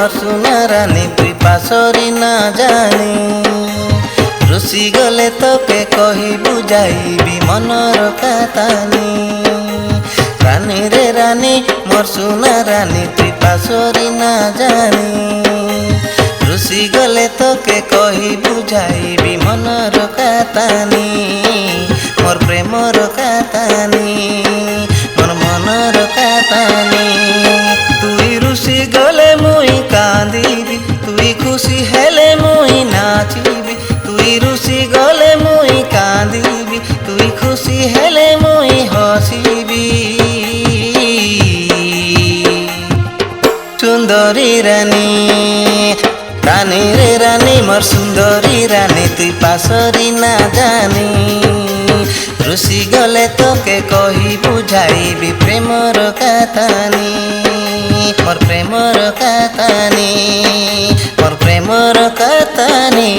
मोर सुना रानी तुई पासरी ना जानी रुसी गले तोके कही बुझाइबी मनर कातानी रानी रे रानी मोर सुना रानी तुई पासरी ना जानी रुसी गले तोके कही बुझाइबी मनर कातानी मोर प्रेमर कातानी मोर मनर कातानी तुई रुसी गले मुई कांदिबी तुई खुशी हेले मुई नाचिबी तुई रुसी गले मुई कांदिबी तुई खुशी हेले मुई हसिबी सुंदरी रानी रानी रे रानी मोर सुंदरी रानी तुई पासरी ना जानी रुसी गले तोके कही बुझाइबी प्रेमर कातानी मोर प्रेमर कातानी मोर प्रेमर कातानी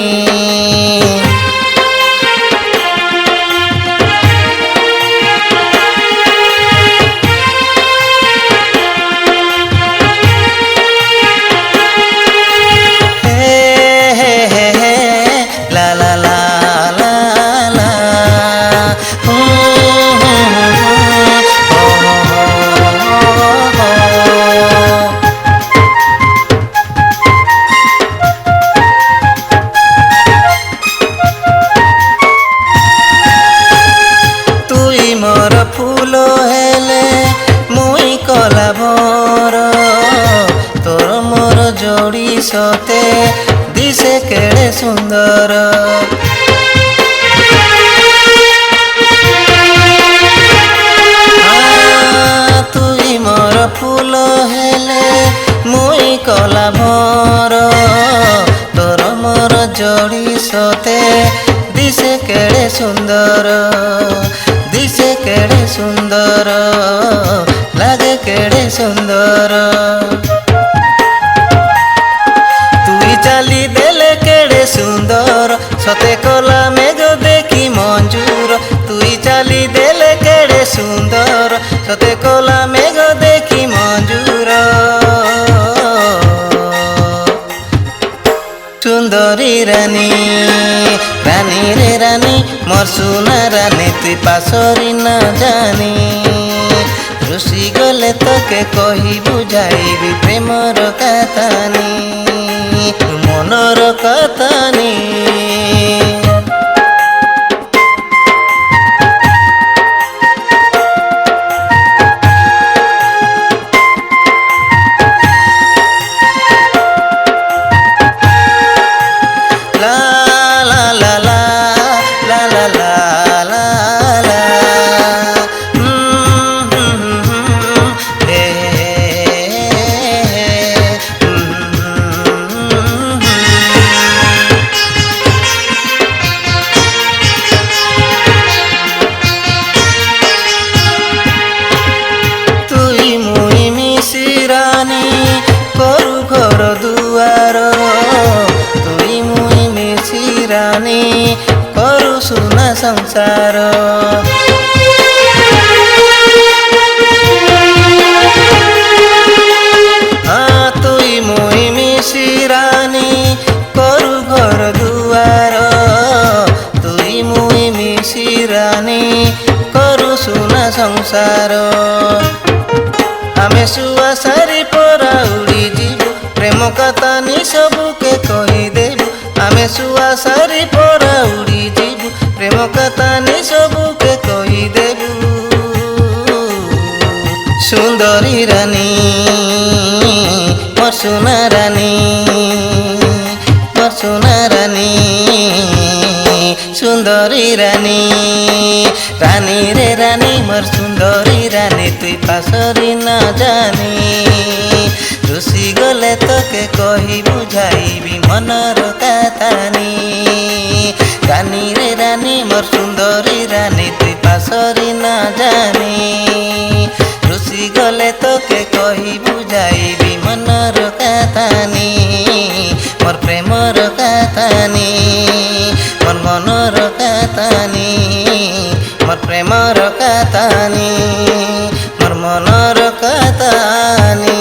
फूल हेले मुई कला भर तोर मोर जोड़ी सते दिसे केड़े सुंदर तुई मोर फूल हेले मुई कला भर तोर मोर जोड़ी सते दिसे केड़े सुंदर दिसे केड़े सुंदर लागे केड़े सुंदर तुई चाली देले केड़े सुंदर सते कला मेघ देखी मंजूर तुई चाली देले केड़े सुंदर सते कला मेघ देखी मंजूर सुंदरी रानी रानी रे रानी मोर सुना रानी तुई पासरी ना जानी रुसी गले तोके कही बुझाइबी प्रेमर कातानी मनर कातानी करू सुना संसार तुई मुई मिसी रानी करू घर दुआर तुई मुई मिसी रानी करू सुना संसार आमे सुआ सारी परा उड़ी जीवु प्रेम कथानी सबुके कही देबु आमे सुआ सारी परा उड़ी जीवु प्रेम कथानी सबुके कही देबु सुंदरी रानी मोर सुना रानी मोर सुना रानी सुंदरी रानी रानी रे रानी मोर सुंदरी रानी तुई पासरी ना जानी रुसी गले तोके कही बुझाइबी मनर कातानी रानी रे रानी मोर सुंदरी रानी तुई पासरी ना जानी रुसी गले तोके कही बुझाइबी मनर कातानी मोर प्रेमर कातानी मोर मनर कातानी मोर प्रेमर कातानी मोर मनर कातानी।